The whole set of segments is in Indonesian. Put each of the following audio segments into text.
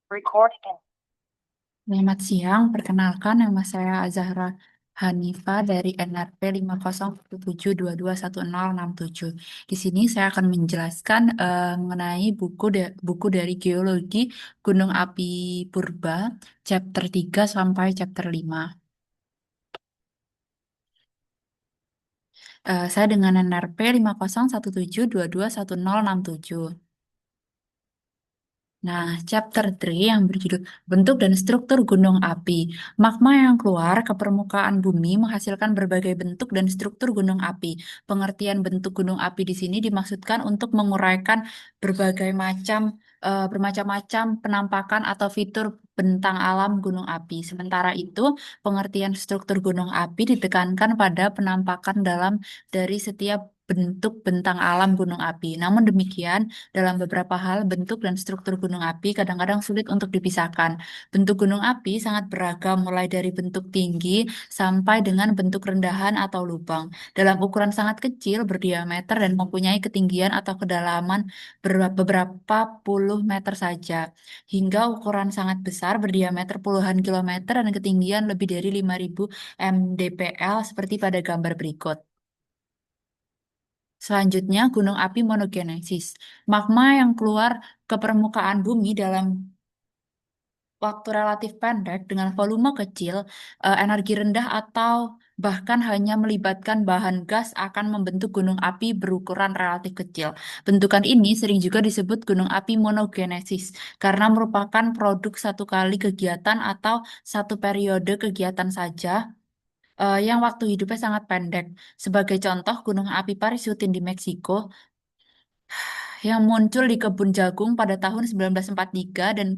Recording. Selamat siang, perkenalkan nama saya Azahra Hanifa dari NRP 50172211067. Di sini saya akan menjelaskan mengenai buku dari Geologi Gunung Api Purba, chapter 3 sampai chapter 5. Saya dengan NRP 50172211067. Nah, chapter 3 yang berjudul Bentuk dan Struktur Gunung Api. Magma yang keluar ke permukaan bumi menghasilkan berbagai bentuk dan struktur gunung api. Pengertian bentuk gunung api di sini dimaksudkan untuk menguraikan berbagai bermacam-macam penampakan atau fitur bentang alam gunung api. Sementara itu, pengertian struktur gunung api ditekankan pada penampakan dalam dari setiap bentuk bentang alam gunung api. Namun demikian, dalam beberapa hal, bentuk dan struktur gunung api kadang-kadang sulit untuk dipisahkan. Bentuk gunung api sangat beragam, mulai dari bentuk tinggi sampai dengan bentuk rendahan atau lubang. Dalam ukuran sangat kecil, berdiameter dan mempunyai ketinggian atau kedalaman beberapa puluh meter saja, hingga ukuran sangat besar, berdiameter puluhan kilometer dan ketinggian lebih dari 5.000 mdpl seperti pada gambar berikut. Selanjutnya, gunung api monogenesis. Magma yang keluar ke permukaan bumi dalam waktu relatif pendek dengan volume kecil, energi rendah atau bahkan hanya melibatkan bahan gas akan membentuk gunung api berukuran relatif kecil. Bentukan ini sering juga disebut gunung api monogenesis karena merupakan produk satu kali kegiatan atau satu periode kegiatan saja yang waktu hidupnya sangat pendek. Sebagai contoh, gunung api Paris Rutin di Meksiko yang muncul di kebun jagung pada tahun 1943 dan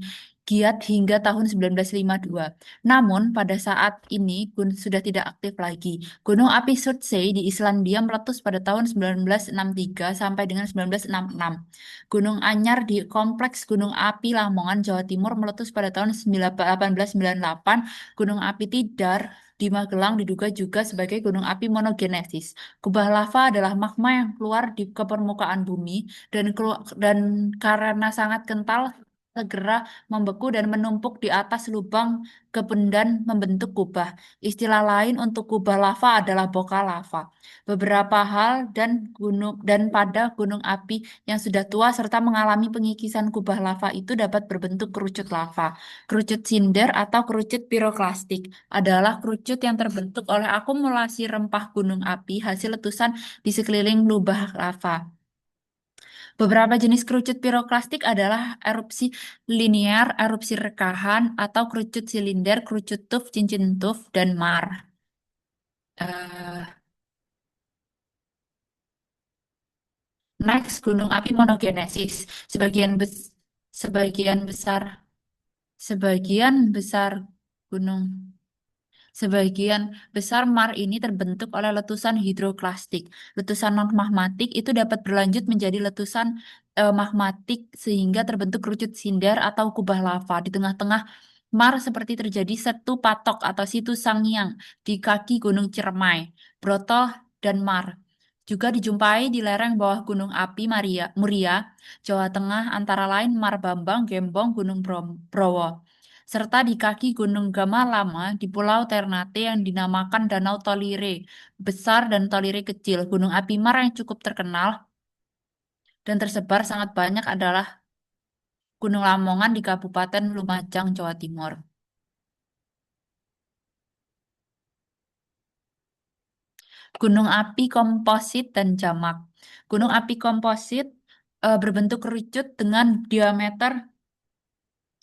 giat hingga tahun 1952. Namun, pada saat ini sudah tidak aktif lagi. Gunung api Surtsey di Islandia meletus pada tahun 1963 sampai dengan 1966. Gunung Anyar di Kompleks Gunung Api Lamongan, Jawa Timur meletus pada tahun 1898. Gunung api Tidar di Magelang diduga juga sebagai gunung api monogenesis. Kubah lava adalah magma yang keluar ke permukaan bumi dan karena sangat kental segera membeku dan menumpuk di atas lubang kependan membentuk kubah. Istilah lain untuk kubah lava adalah boka lava. Beberapa hal dan pada gunung api yang sudah tua serta mengalami pengikisan kubah lava itu dapat berbentuk kerucut lava. Kerucut sinder atau kerucut piroklastik adalah kerucut yang terbentuk oleh akumulasi rempah gunung api hasil letusan di sekeliling lubang lava. Beberapa jenis kerucut piroklastik adalah erupsi linear, erupsi rekahan, atau kerucut silinder, kerucut tuf, cincin tuf, dan mar. Eh, Next, gunung api monogenesis. Sebagian bes sebagian besar sebagian besar gunung Sebagian besar mar ini terbentuk oleh letusan hidroklastik. Letusan non-magmatik itu dapat berlanjut menjadi letusan magmatik sehingga terbentuk kerucut sindar atau kubah lava di tengah-tengah mar seperti terjadi setu patok atau situ Sangiang di kaki Gunung Ciremai, Broto, dan Mar. Juga dijumpai di lereng bawah Gunung Api Muria, Jawa Tengah antara lain Mar Bambang, Gembong, Gunung Browo serta di kaki Gunung Gama Lama di Pulau Ternate yang dinamakan Danau Tolire besar dan Tolire kecil. Gunung api Mar yang cukup terkenal dan tersebar sangat banyak adalah Gunung Lamongan di Kabupaten Lumajang, Jawa Timur. Gunung api komposit dan jamak. Gunung api komposit berbentuk kerucut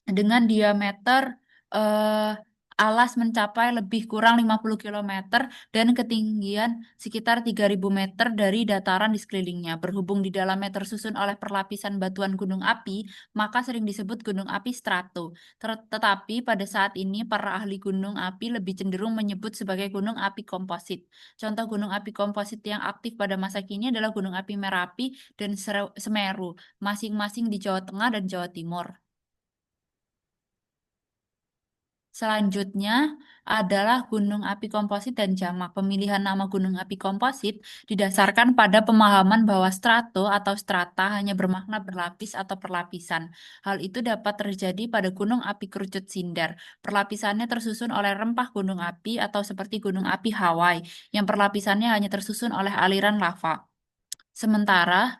dengan diameter eh, alas mencapai lebih kurang 50 kilometer dan ketinggian sekitar 3.000 meter dari dataran di sekelilingnya. Berhubung di dalamnya tersusun oleh perlapisan batuan gunung api, maka sering disebut gunung api strato. Tetapi pada saat ini para ahli gunung api lebih cenderung menyebut sebagai gunung api komposit. Contoh gunung api komposit yang aktif pada masa kini adalah gunung api Merapi dan Semeru, masing-masing di Jawa Tengah dan Jawa Timur. Selanjutnya adalah gunung api komposit dan jamak. Pemilihan nama gunung api komposit didasarkan pada pemahaman bahwa strato atau strata hanya bermakna berlapis atau perlapisan. Hal itu dapat terjadi pada gunung api kerucut Sindar. Perlapisannya tersusun oleh rempah gunung api atau seperti gunung api Hawaii, yang perlapisannya hanya tersusun oleh aliran lava. Sementara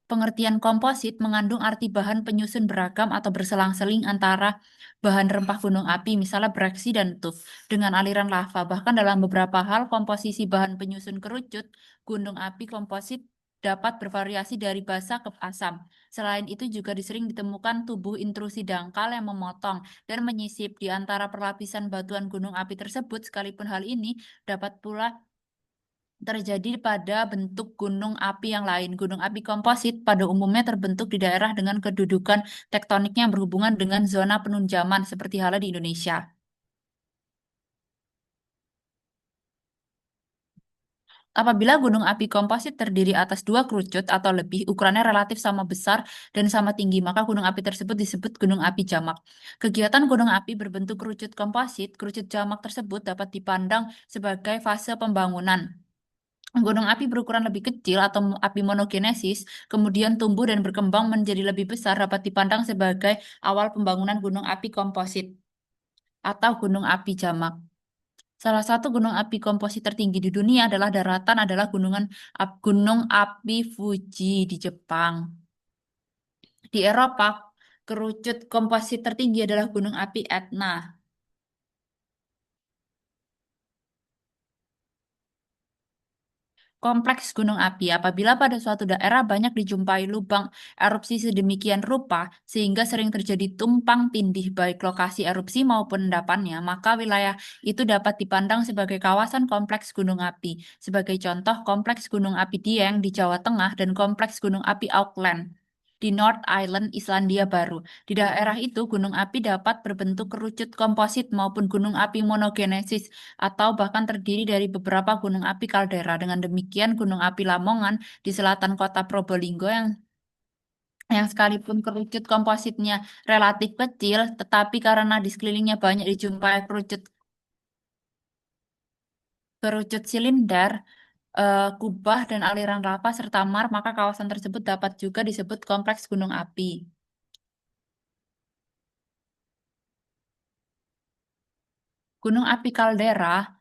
pengertian komposit mengandung arti bahan penyusun beragam atau berselang-seling antara bahan rempah gunung api, misalnya breksi dan tuf, dengan aliran lava. Bahkan dalam beberapa hal, komposisi bahan penyusun kerucut gunung api komposit dapat bervariasi dari basa ke asam. Selain itu juga sering ditemukan tubuh intrusi dangkal yang memotong dan menyisip di antara perlapisan batuan gunung api tersebut. Sekalipun hal ini dapat pula terjadi pada bentuk gunung api yang lain. Gunung api komposit pada umumnya terbentuk di daerah dengan kedudukan tektoniknya yang berhubungan dengan zona penunjaman seperti halnya di Indonesia. Apabila gunung api komposit terdiri atas dua kerucut atau lebih, ukurannya relatif sama besar dan sama tinggi, maka gunung api tersebut disebut gunung api jamak. Kegiatan gunung api berbentuk kerucut komposit, kerucut jamak tersebut dapat dipandang sebagai fase pembangunan. Gunung api berukuran lebih kecil atau api monogenesis, kemudian tumbuh dan berkembang menjadi lebih besar dapat dipandang sebagai awal pembangunan gunung api komposit atau gunung api jamak. Salah satu gunung api komposit tertinggi di dunia adalah daratan adalah gunung api Fuji di Jepang. Di Eropa, kerucut komposit tertinggi adalah gunung api Etna. Kompleks gunung api apabila pada suatu daerah banyak dijumpai lubang erupsi sedemikian rupa sehingga sering terjadi tumpang tindih baik lokasi erupsi maupun endapannya, maka wilayah itu dapat dipandang sebagai kawasan kompleks gunung api. Sebagai contoh, kompleks gunung api Dieng di Jawa Tengah dan kompleks gunung api Auckland di North Island, Islandia Baru. Di daerah itu, gunung api dapat berbentuk kerucut komposit maupun gunung api monogenesis atau bahkan terdiri dari beberapa gunung api kaldera. Dengan demikian, gunung api Lamongan di selatan kota Probolinggo yang sekalipun kerucut kompositnya relatif kecil, tetapi karena di sekelilingnya banyak dijumpai kerucut kerucut silinder, kubah dan aliran lava serta mar, maka kawasan tersebut dapat juga disebut kompleks gunung api. Gunung api kaldera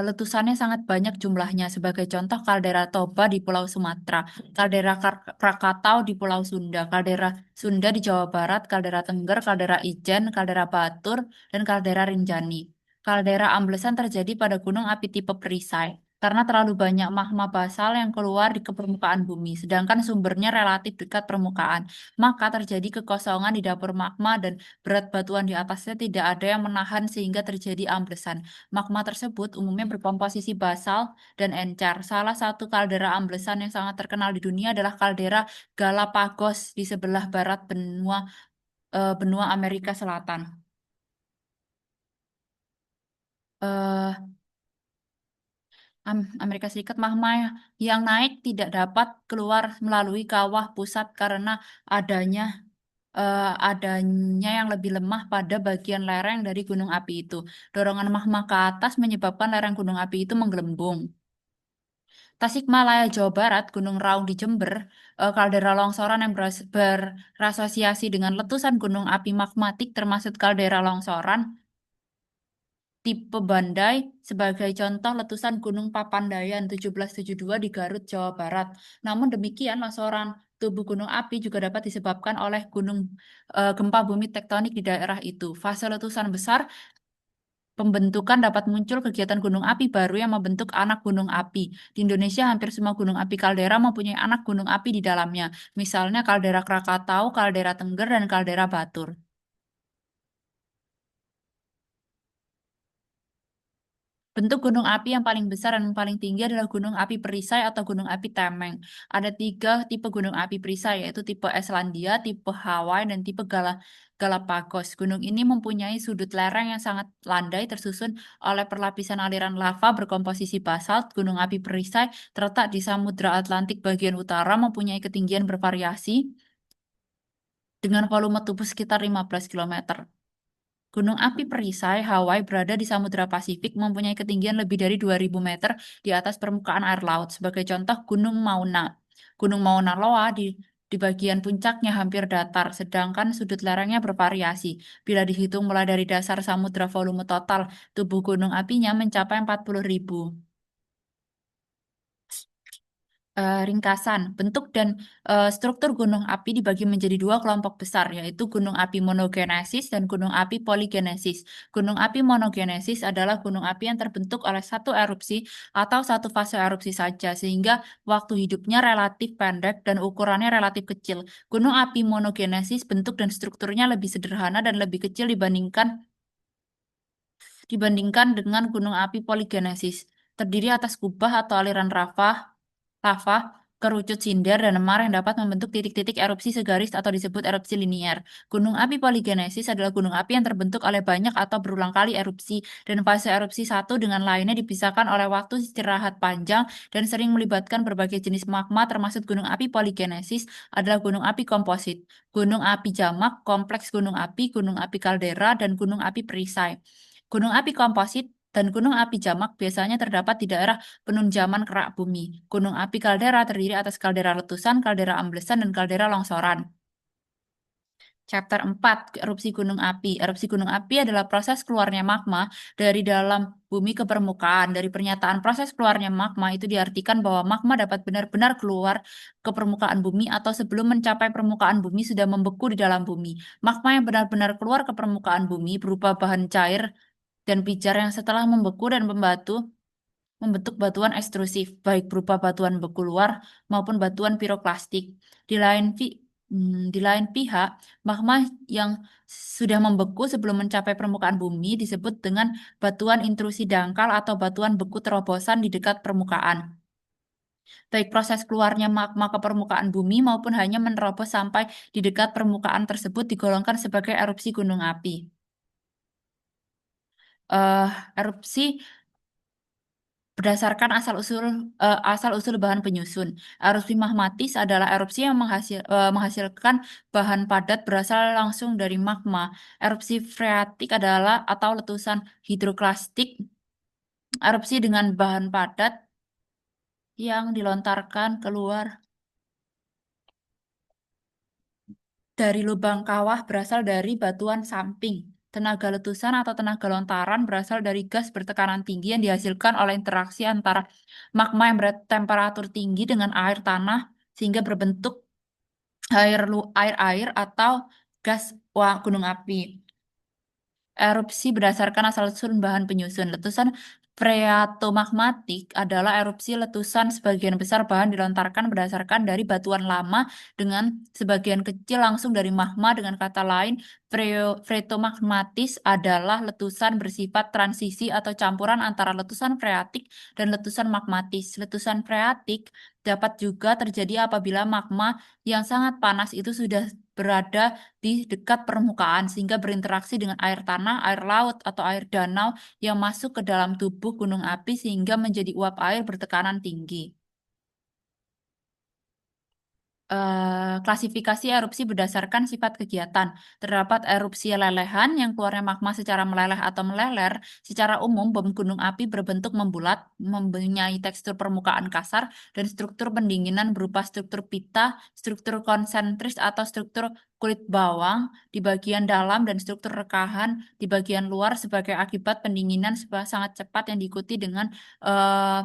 letusannya sangat banyak jumlahnya. Sebagai contoh, kaldera Toba di Pulau Sumatera, kaldera Krakatau di Pulau Sunda, kaldera Sunda di Jawa Barat, kaldera Tengger, kaldera Ijen, kaldera Batur, dan kaldera Rinjani. Kaldera amblesan terjadi pada gunung api tipe perisai karena terlalu banyak magma basal yang keluar ke permukaan bumi, sedangkan sumbernya relatif dekat permukaan. Maka terjadi kekosongan di dapur magma dan berat batuan di atasnya tidak ada yang menahan sehingga terjadi amblesan. Magma tersebut umumnya berkomposisi basal dan encer. Salah satu kaldera amblesan yang sangat terkenal di dunia adalah kaldera Galapagos di sebelah barat benua Amerika Selatan. eh Amerika Serikat magma yang naik tidak dapat keluar melalui kawah pusat karena adanya adanya yang lebih lemah pada bagian lereng dari gunung api itu. Dorongan magma ke atas menyebabkan lereng gunung api itu menggelembung. Tasikmalaya, Jawa Barat, Gunung Raung di Jember, kaldera longsoran yang berasosiasi dengan letusan gunung api magmatik termasuk kaldera longsoran tipe Bandai sebagai contoh letusan Gunung Papandayan 1772 di Garut, Jawa Barat. Namun demikian, longsoran tubuh gunung api juga dapat disebabkan oleh gempa bumi tektonik di daerah itu. Fase letusan besar pembentukan dapat muncul kegiatan gunung api baru yang membentuk anak gunung api. Di Indonesia, hampir semua gunung api kaldera mempunyai anak gunung api di dalamnya. Misalnya kaldera Krakatau, kaldera Tengger, dan kaldera Batur. Bentuk gunung api yang paling besar dan paling tinggi adalah gunung api perisai atau gunung api Temeng. Ada tiga tipe gunung api perisai, yaitu tipe Islandia, tipe Hawaii, dan tipe Galapagos. Gunung ini mempunyai sudut lereng yang sangat landai tersusun oleh perlapisan aliran lava berkomposisi basalt. Gunung api perisai terletak di Samudra Atlantik bagian utara, mempunyai ketinggian bervariasi dengan volume tubuh sekitar 15 km. Gunung api Perisai, Hawaii berada di Samudra Pasifik, mempunyai ketinggian lebih dari 2000 meter di atas permukaan air laut. Sebagai contoh, Gunung Mauna. Gunung Mauna Loa di bagian puncaknya hampir datar, sedangkan sudut lerengnya bervariasi. Bila dihitung mulai dari dasar samudra, volume total tubuh gunung apinya mencapai 40.000. Ringkasan, bentuk dan struktur gunung api dibagi menjadi dua kelompok besar, yaitu gunung api monogenesis dan gunung api poligenesis. Gunung api monogenesis adalah gunung api yang terbentuk oleh satu erupsi atau satu fase erupsi saja, sehingga waktu hidupnya relatif pendek dan ukurannya relatif kecil. Gunung api monogenesis bentuk dan strukturnya lebih sederhana dan lebih kecil dibandingkan dengan gunung api poligenesis. Terdiri atas kubah atau aliran lava, kerucut sinder, dan memar yang dapat membentuk titik-titik erupsi segaris atau disebut erupsi linier. Gunung api poligenesis adalah gunung api yang terbentuk oleh banyak atau berulang kali erupsi, dan fase erupsi satu dengan lainnya dipisahkan oleh waktu istirahat panjang dan sering melibatkan berbagai jenis magma termasuk gunung api poligenesis adalah gunung api komposit, gunung api jamak, kompleks gunung api kaldera, dan gunung api perisai. Gunung api komposit dan gunung api jamak biasanya terdapat di daerah penunjaman kerak bumi. Gunung api kaldera terdiri atas kaldera letusan, kaldera amblesan, dan kaldera longsoran. Chapter 4, Erupsi gunung api. Erupsi gunung api adalah proses keluarnya magma dari dalam bumi ke permukaan. Dari pernyataan proses keluarnya magma itu diartikan bahwa magma dapat benar-benar keluar ke permukaan bumi atau sebelum mencapai permukaan bumi sudah membeku di dalam bumi. Magma yang benar-benar keluar ke permukaan bumi berupa bahan cair dan pijar yang setelah membeku dan membentuk batuan ekstrusif, baik berupa batuan beku luar maupun batuan piroklastik. Di lain, di lain pihak, magma yang sudah membeku sebelum mencapai permukaan bumi disebut dengan batuan intrusi dangkal atau batuan beku terobosan di dekat permukaan. Baik proses keluarnya magma ke permukaan bumi maupun hanya menerobos sampai di dekat permukaan tersebut digolongkan sebagai erupsi gunung api. Erupsi berdasarkan asal-usul bahan penyusun. Erupsi magmatis adalah erupsi yang menghasilkan bahan padat berasal langsung dari magma. Erupsi freatik adalah atau letusan hidroklastik, erupsi dengan bahan padat yang dilontarkan keluar dari lubang kawah berasal dari batuan samping. Tenaga letusan atau tenaga lontaran berasal dari gas bertekanan tinggi yang dihasilkan oleh interaksi antara magma yang bertemperatur tinggi dengan air tanah sehingga berbentuk air-air atau gas gunung api. Erupsi berdasarkan asal-usul bahan penyusun. Letusan freatomagmatik adalah erupsi letusan sebagian besar bahan dilontarkan berdasarkan dari batuan lama dengan sebagian kecil langsung dari magma. Dengan kata lain, freatomagmatis adalah letusan bersifat transisi atau campuran antara letusan freatik dan letusan magmatis. Letusan freatik dapat juga terjadi apabila magma yang sangat panas itu sudah berada di dekat permukaan sehingga berinteraksi dengan air tanah, air laut, atau air danau yang masuk ke dalam tubuh gunung api sehingga menjadi uap air bertekanan tinggi. Klasifikasi erupsi berdasarkan sifat kegiatan. Terdapat erupsi lelehan yang keluarnya magma secara meleleh atau meleler. Secara umum, bom gunung api berbentuk membulat, mempunyai tekstur permukaan kasar, dan struktur pendinginan berupa struktur pita, struktur konsentris atau struktur kulit bawang di bagian dalam, dan struktur rekahan di bagian luar sebagai akibat pendinginan sangat cepat yang diikuti dengan eh,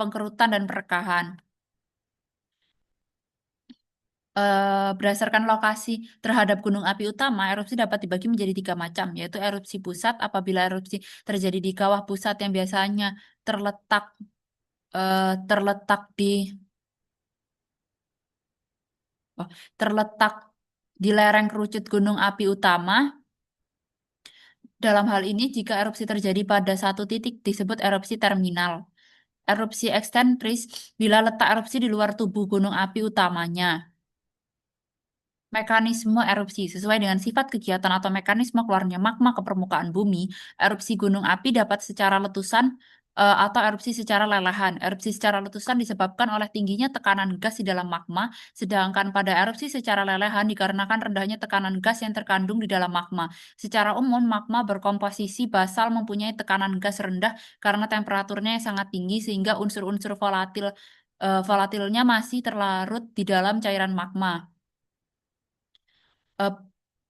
pengkerutan dan perekahan. Berdasarkan lokasi terhadap gunung api utama, erupsi dapat dibagi menjadi tiga macam, yaitu erupsi pusat apabila erupsi terjadi di kawah pusat yang biasanya terletak terletak di oh, terletak di lereng kerucut gunung api utama. Dalam hal ini, jika erupsi terjadi pada satu titik disebut erupsi terminal. Erupsi eksentris bila letak erupsi di luar tubuh gunung api utamanya. Mekanisme erupsi sesuai dengan sifat kegiatan atau mekanisme keluarnya magma ke permukaan bumi, erupsi gunung api dapat secara letusan atau erupsi secara lelehan. Erupsi secara letusan disebabkan oleh tingginya tekanan gas di dalam magma, sedangkan pada erupsi secara lelehan dikarenakan rendahnya tekanan gas yang terkandung di dalam magma. Secara umum, magma berkomposisi basal mempunyai tekanan gas rendah karena temperaturnya yang sangat tinggi sehingga unsur-unsur volatilnya masih terlarut di dalam cairan magma. Eh,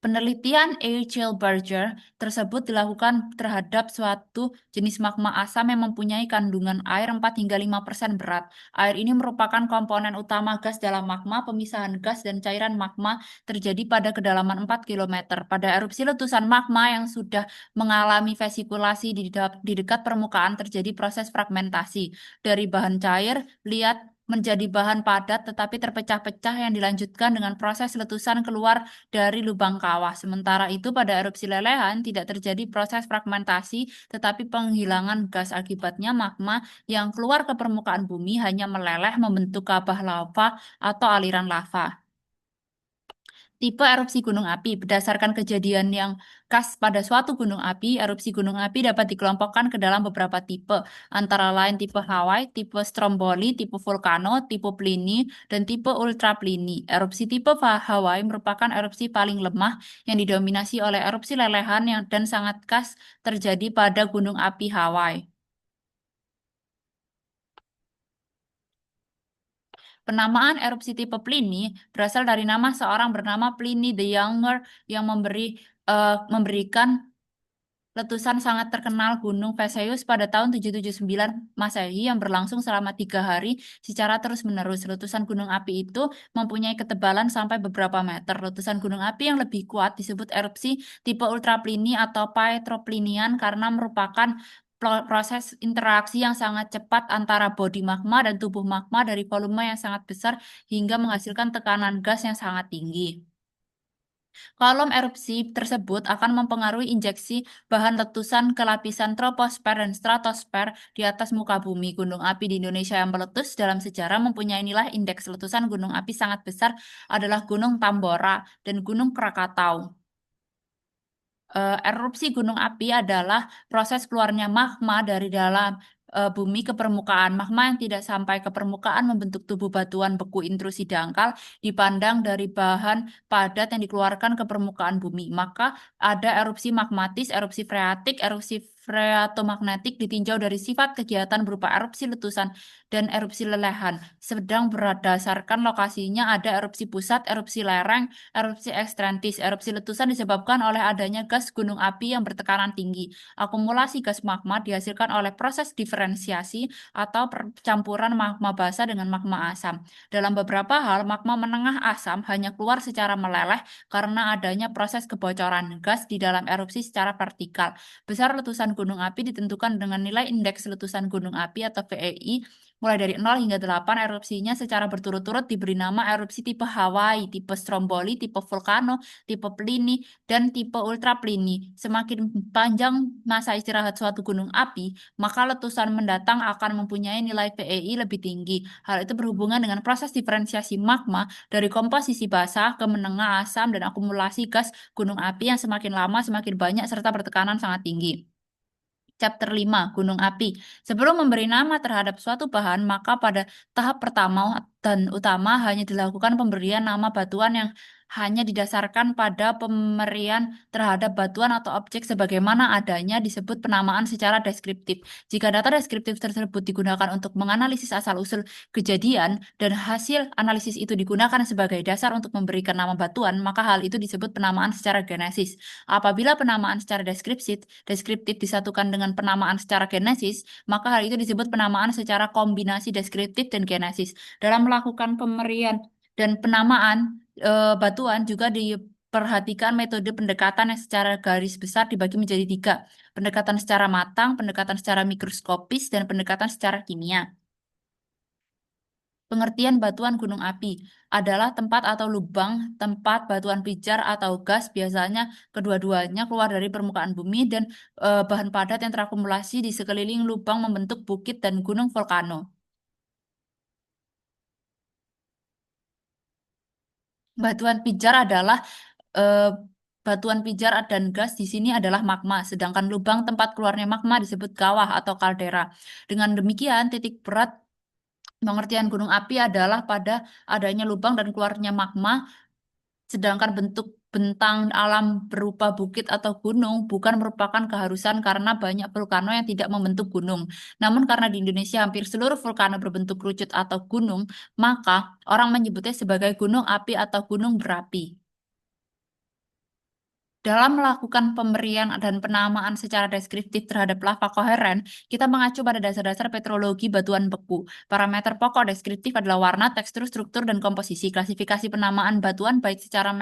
Penelitian A. Barger tersebut dilakukan terhadap suatu jenis magma asam yang mempunyai kandungan air 4 hingga 5% berat. Air ini merupakan komponen utama gas dalam magma. Pemisahan gas dan cairan magma terjadi pada kedalaman 4 kilometer. Pada erupsi letusan magma yang sudah mengalami vesikulasi di dekat permukaan terjadi proses fragmentasi. Dari bahan cair, liat menjadi bahan padat tetapi terpecah-pecah yang dilanjutkan dengan proses letusan keluar dari lubang kawah. Sementara itu, pada erupsi lelehan tidak terjadi proses fragmentasi, tetapi penghilangan gas akibatnya magma yang keluar ke permukaan bumi hanya meleleh membentuk kabah lava atau aliran lava. Tipe erupsi gunung api berdasarkan kejadian yang khas pada suatu gunung api, erupsi gunung api dapat dikelompokkan ke dalam beberapa tipe, antara lain tipe Hawaii, tipe Stromboli, tipe Vulcano, tipe Plini, dan tipe Ultra Plini. Erupsi tipe Hawaii merupakan erupsi paling lemah yang didominasi oleh erupsi lelehan yang dan sangat khas terjadi pada gunung api Hawaii. Penamaan erupsi tipe Pliny berasal dari nama seorang bernama Pliny the Younger yang memberikan letusan sangat terkenal Gunung Vesuvius pada tahun 779 Masehi yang berlangsung selama 3 hari secara terus-menerus. Letusan gunung api itu mempunyai ketebalan sampai beberapa meter. Letusan gunung api yang lebih kuat disebut erupsi tipe ultraplini atau petroplinian karena merupakan proses interaksi yang sangat cepat antara bodi magma dan tubuh magma dari volume yang sangat besar hingga menghasilkan tekanan gas yang sangat tinggi. Kolom erupsi tersebut akan mempengaruhi injeksi bahan letusan ke lapisan troposfer dan stratosfer di atas muka bumi. Gunung api di Indonesia yang meletus dalam sejarah mempunyai nilai indeks letusan gunung api sangat besar adalah Gunung Tambora dan Gunung Krakatau. Erupsi gunung api adalah proses keluarnya magma dari dalam bumi ke permukaan. Magma yang tidak sampai ke permukaan membentuk tubuh batuan beku intrusi dangkal dipandang dari bahan padat yang dikeluarkan ke permukaan bumi. Maka ada erupsi magmatis, erupsi freatik, erupsi freatomagnetik ditinjau dari sifat kegiatan berupa erupsi letusan dan erupsi lelehan. Sedang berdasarkan lokasinya ada erupsi pusat, erupsi lereng, erupsi ekstrensis. Erupsi letusan disebabkan oleh adanya gas gunung api yang bertekanan tinggi. Akumulasi gas magma dihasilkan oleh proses diferensiasi atau percampuran magma basa dengan magma asam. Dalam beberapa hal, magma menengah asam hanya keluar secara meleleh karena adanya proses kebocoran gas di dalam erupsi secara vertikal. Besar letusan gunung api ditentukan dengan nilai indeks letusan gunung api atau VEI mulai dari 0 hingga 8. Erupsinya secara berturut-turut diberi nama erupsi tipe Hawaii, tipe Stromboli, tipe Vulcano, tipe Plini, dan tipe Ultra Plini. Semakin panjang masa istirahat suatu gunung api, maka letusan mendatang akan mempunyai nilai VEI lebih tinggi. Hal itu berhubungan dengan proses diferensiasi magma dari komposisi basah ke menengah asam dan akumulasi gas gunung api yang semakin lama semakin banyak serta bertekanan sangat tinggi. Chapter 5, Gunung Api. Sebelum memberi nama terhadap suatu bahan, maka pada tahap pertama dan utama hanya dilakukan pemberian nama batuan yang hanya didasarkan pada pemberian terhadap batuan atau objek sebagaimana adanya disebut penamaan secara deskriptif. Jika data deskriptif tersebut digunakan untuk menganalisis asal-usul kejadian dan hasil analisis itu digunakan sebagai dasar untuk memberikan nama batuan, maka hal itu disebut penamaan secara genesis. Apabila penamaan secara deskriptif disatukan dengan penamaan secara genesis, maka hal itu disebut penamaan secara kombinasi deskriptif dan genesis. Dalam melakukan pemberian dan penamaan batuan juga diperhatikan metode pendekatan yang secara garis besar dibagi menjadi 3. Pendekatan secara matang, pendekatan secara mikroskopis, dan pendekatan secara kimia. Pengertian batuan gunung api adalah tempat atau lubang tempat batuan pijar atau gas biasanya kedua-duanya keluar dari permukaan bumi dan bahan padat yang terakumulasi di sekeliling lubang membentuk bukit dan gunung volcano. Batuan pijar adalah eh, Batuan pijar dan gas di sini adalah magma, sedangkan lubang tempat keluarnya magma disebut kawah atau kaldera. Dengan demikian, titik berat pengertian gunung api adalah pada adanya lubang dan keluarnya magma, sedangkan bentuk bentang alam berupa bukit atau gunung bukan merupakan keharusan karena banyak vulkano yang tidak membentuk gunung. Namun karena di Indonesia hampir seluruh vulkano berbentuk kerucut atau gunung, maka orang menyebutnya sebagai gunung api atau gunung berapi. Dalam melakukan pemberian dan penamaan secara deskriptif terhadap lava koheren, kita mengacu pada dasar-dasar petrologi batuan beku. Parameter pokok deskriptif adalah warna, tekstur, struktur, dan komposisi. Klasifikasi penamaan batuan baik secara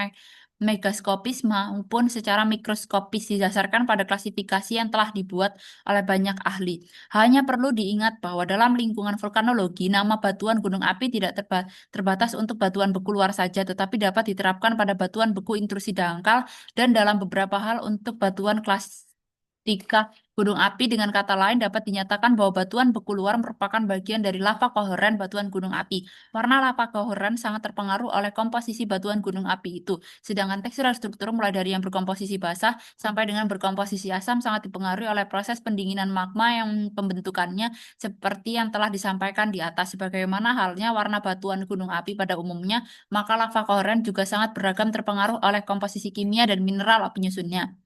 megaskopis maupun secara mikroskopis didasarkan pada klasifikasi yang telah dibuat oleh banyak ahli. Hanya perlu diingat bahwa dalam lingkungan vulkanologi, nama batuan gunung api tidak terbatas untuk batuan beku luar saja, tetapi dapat diterapkan pada batuan beku intrusi dangkal dan dalam beberapa hal untuk batuan klastika gunung api. Dengan kata lain dapat dinyatakan bahwa batuan beku luar merupakan bagian dari lava koheren batuan gunung api. Warna lava koheren sangat terpengaruh oleh komposisi batuan gunung api itu, sedangkan tekstur dan struktur mulai dari yang berkomposisi basah sampai dengan berkomposisi asam sangat dipengaruhi oleh proses pendinginan magma yang pembentukannya seperti yang telah disampaikan di atas. Sebagaimana halnya warna batuan gunung api pada umumnya, maka lava koheren juga sangat beragam terpengaruh oleh komposisi kimia dan mineral penyusunnya.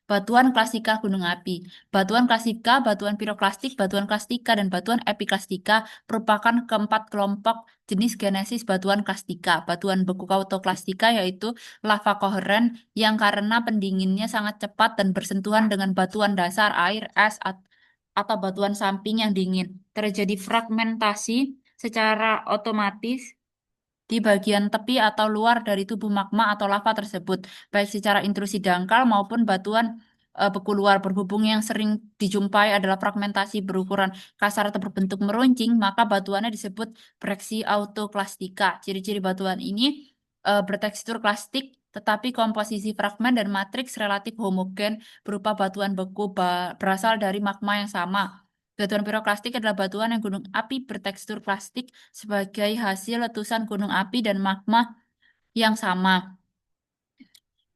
Batuan klasika gunung api. Batuan klasika, batuan piroklastik, batuan klastika, dan batuan epiklastika merupakan keempat kelompok jenis genesis batuan klastika. Batuan beku autoklastika yaitu lava koheren yang karena pendinginnya sangat cepat dan bersentuhan dengan batuan dasar, air, es, atau batuan samping yang dingin. Terjadi fragmentasi secara otomatis di bagian tepi atau luar dari tubuh magma atau lava tersebut, baik secara intrusi dangkal maupun batuan beku luar. Berhubung yang sering dijumpai adalah fragmentasi berukuran kasar atau berbentuk meruncing, maka batuannya disebut breksi autoklastika. Ciri-ciri batuan ini bertekstur klastik, tetapi komposisi fragmen dan matriks relatif homogen berupa batuan beku berasal dari magma yang sama. Batuan piroklastik adalah batuan yang gunung api bertekstur plastik sebagai hasil letusan gunung api dan magma yang sama.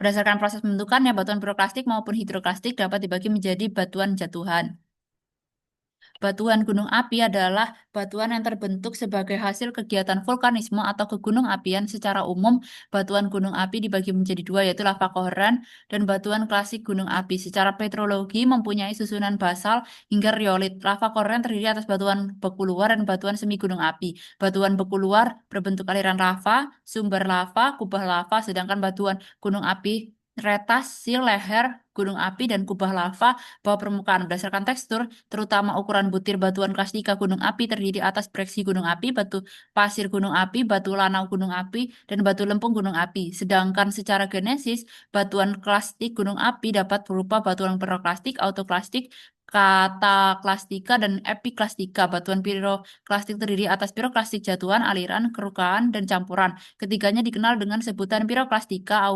Berdasarkan proses pembentukannya, batuan piroklastik maupun hidroklastik dapat dibagi menjadi batuan jatuhan. Batuan gunung api adalah batuan yang terbentuk sebagai hasil kegiatan vulkanisme atau kegunung apian. Secara umum, batuan gunung api dibagi menjadi dua, yaitu lava koheran dan batuan klasik gunung api. Secara petrologi mempunyai susunan basal hingga riolit. Lava koheran terdiri atas batuan beku luar dan batuan semi gunung api. Batuan beku luar berbentuk aliran lava, sumber lava, kubah lava, sedangkan batuan gunung api retasi leher gunung api dan kubah lava bawah permukaan. Berdasarkan tekstur, terutama ukuran butir batuan klastika gunung api terdiri atas breksi gunung api, batu pasir gunung api, batu lanau gunung api, dan batu lempung gunung api. Sedangkan secara genesis, batuan klastik gunung api dapat berupa batuan piroklastik, autoklastik, kataklastika, dan epiklastika. Batuan piroklastik terdiri atas piroklastik jatuhan, aliran, kerukaan, dan campuran. Ketiganya dikenal dengan sebutan piroklastika,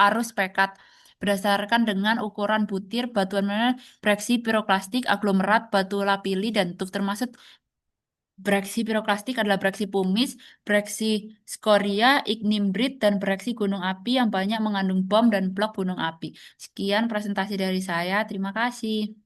arus pekat. Berdasarkan dengan ukuran butir, batuan mana breksi piroklastik, aglomerat, batu lapili, dan tuf. Termasuk breksi piroklastik adalah breksi pumice, breksi skoria, ignimbrite, dan breksi gunung api yang banyak mengandung bom dan blok gunung api. Sekian presentasi dari saya. Terima kasih.